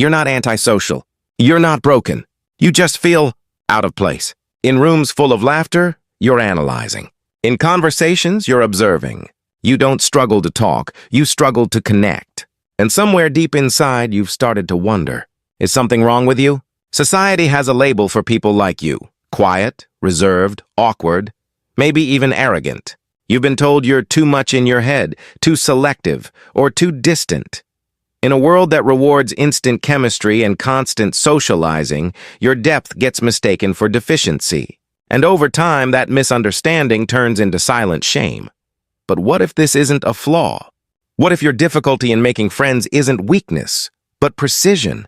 You're not antisocial. You're not broken. You just feel out of place. In rooms full of laughter, you're analyzing. In conversations, you're observing. You don't struggle to talk. You struggle to connect. And somewhere deep inside, you've started to wonder, is something wrong with you? Society has a label for people like you. Quiet, reserved, awkward, maybe even arrogant. You've been told you're too much in your head, too selective, or too distant. In a world that rewards instant chemistry and constant socializing, your depth gets mistaken for deficiency. And over time, that misunderstanding turns into silent shame. But what if this isn't a flaw? What if your difficulty in making friends isn't weakness, but precision?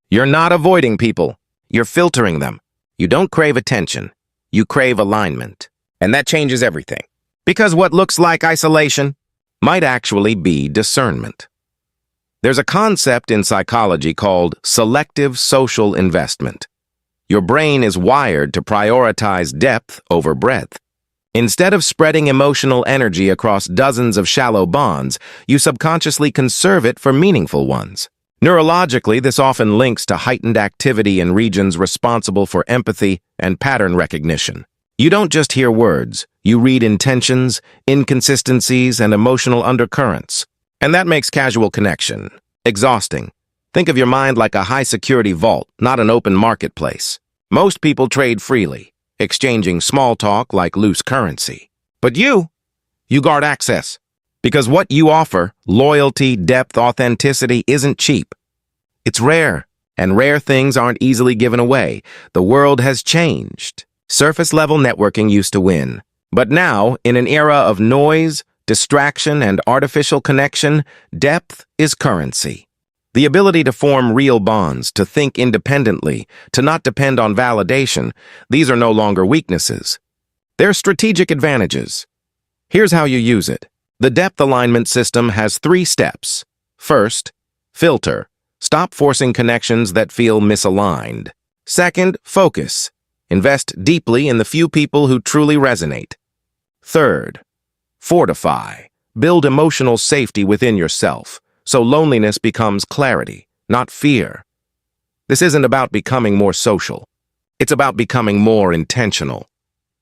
You're not avoiding people. You're filtering them. You don't crave attention. You crave alignment. And that changes everything. Because what looks like isolation might actually be discernment. There's a concept in psychology called selective social investment. Your brain is wired to prioritize depth over breadth. Instead of spreading emotional energy across dozens of shallow bonds, you subconsciously conserve it for meaningful ones. Neurologically, this often links to heightened activity in regions responsible for empathy and pattern recognition. You don't just hear words, you read intentions, inconsistencies, and emotional undercurrents. And that makes casual connection exhausting. Think of your mind like a high-security vault, not an open marketplace. Most people trade freely, exchanging small talk like loose currency. But you guard access. Because what you offer, loyalty, depth, authenticity, isn't cheap. It's rare, and rare things aren't easily given away. The world has changed. Surface-level networking used to win. But now, in an era of noise, distraction, and artificial connection, depth is currency. The ability to form real bonds, to think independently, to not depend on validation, these are no longer weaknesses. They're strategic advantages. Here's how you use it. The depth alignment system has 3 steps. First, filter. Stop forcing connections that feel misaligned. Second, focus. Invest deeply in the few people who truly resonate. Third, fortify. Build emotional safety within yourself, so loneliness becomes clarity, not fear. This isn't about becoming more social. It's about becoming more intentional.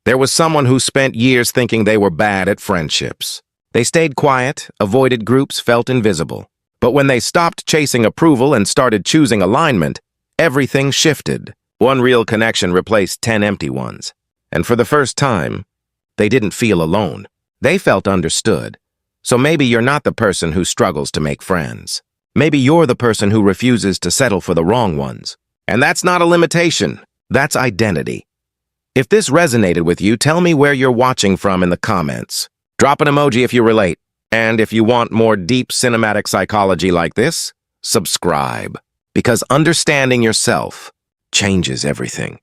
There was someone who spent years thinking they were bad at friendships. They stayed quiet, avoided groups, felt invisible. But when they stopped chasing approval and started choosing alignment, everything shifted. One real connection replaced 10 empty ones. And for the first time, they didn't feel alone. They felt understood. So maybe you're not the person who struggles to make friends. Maybe you're the person who refuses to settle for the wrong ones. And that's not a limitation. That's identity. If this resonated with you, tell me where you're watching from in the comments. Drop an emoji if you relate. And if you want more deep cinematic psychology like this, subscribe. Because understanding yourself changes everything.